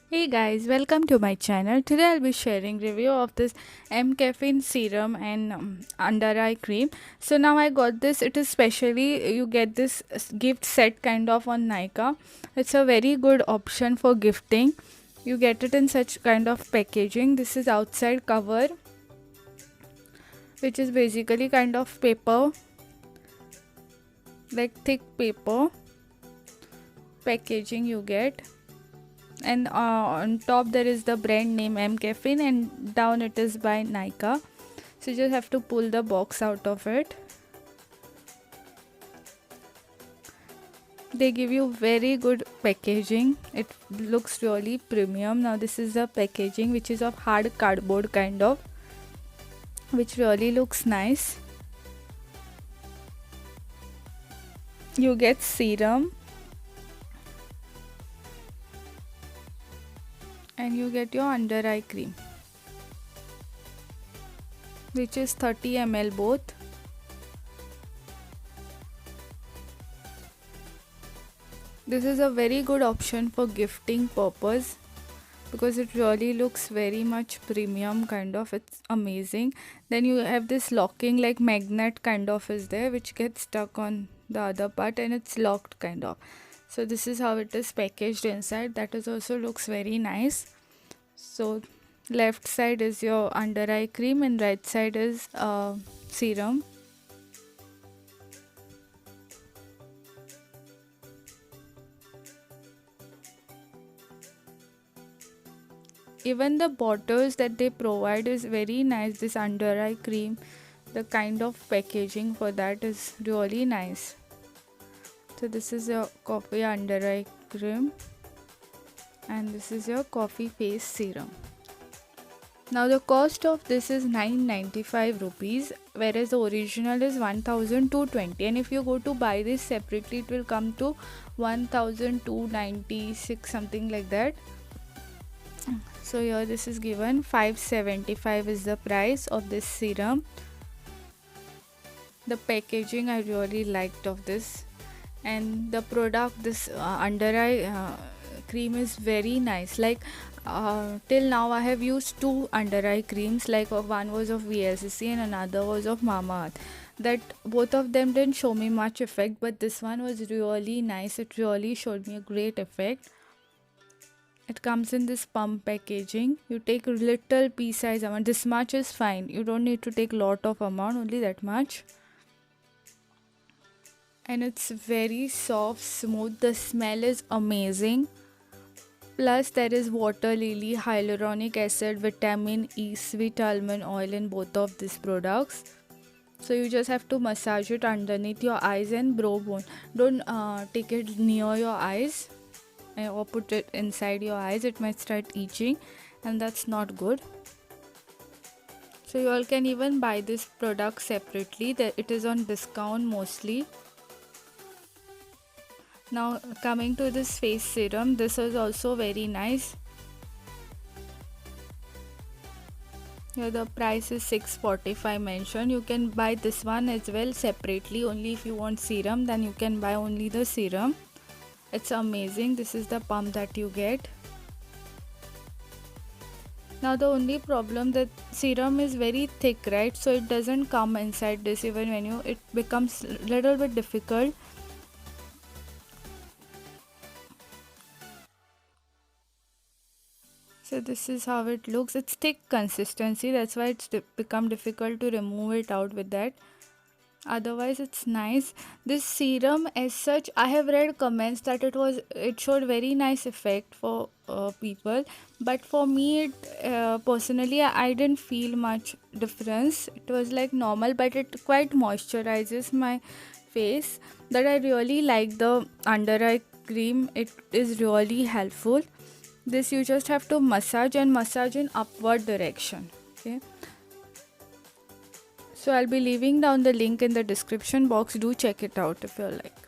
Hey guys, welcome to my channel. Today I'll be sharing review of this M caffeine serum and under eye cream. So now I got this. It is specially you get this gift set kind of on Nykaa. It's a very good option for gifting. You get it in such kind of packaging. This is outside cover, which is basically kind of paper, like thick paper packaging you get, and on top there is the brand name M Caffeine, and down it is by Nykaa. So you just have to pull the box out of it. They give you very good packaging. It looks really premium. Now this is the packaging, which is of hard cardboard kind of, which really looks nice. You get serum and you get your under eye cream, which is 30 ml both. This is a very good option for gifting purpose because it really looks very much premium kind of. It's amazing. Then you have this locking like magnet kind of is there, which gets stuck on the other part and it's locked kind of. So this is how it is packaged inside. That is also looks very nice. So left side is your under eye cream and right side is serum. Even the bottles that they provide is very nice. This under eye cream, the kind of packaging for that is really nice. So this is your coffee under eye cream and this is your coffee face serum. Now the cost of this is 995 rupees, whereas the original is 1220, and if you go to buy this separately it will come to 1296, something like that. So here this is given 575 is the price of this serum. The packaging I really liked of this, and the product, this under eye cream is very nice. Like till now I have used two under eye creams, like one was of VLCC and another was of Mamaearth. That both of them didn't show me much effect, but this one was really nice. It really showed me a great effect. It comes in this pump packaging. You take a little pea size amount. This much is fine. You don't need to take lot of amount, only that much. And it's very soft, smooth. The smell is amazing. Plus there is water lily, hyaluronic acid, vitamin E, sweet almond oil in both of these products. So you just have to massage it underneath your eyes and brow bone. Don't take it near your eyes or put it inside your eyes. It might start itching and that's not good. So you all can even buy this product separately. It is on discount mostly. Now coming to this face serum, this is also very nice. Here the price is 645 mentioned. You can buy this one as well separately. Only if you want serum, then you can buy only the serum. It's amazing. This is the pump that you get. Now the only problem, that serum is very thick, right? So it doesn't come inside this. Even when it becomes little bit difficult. So this is how it looks. It's thick consistency. That's why it's become difficult to remove it out with that. Otherwise it's nice. This serum as such, I have read comments that it showed very nice effect for people, but for me personally I didn't feel much difference. It was like normal, but it quite moisturizes my face. That I really like the under eye cream. It is really helpful. This you just have to massage and massage in upward direction. Okay, so I'll be leaving down the link in the description box. Do check it out if you like.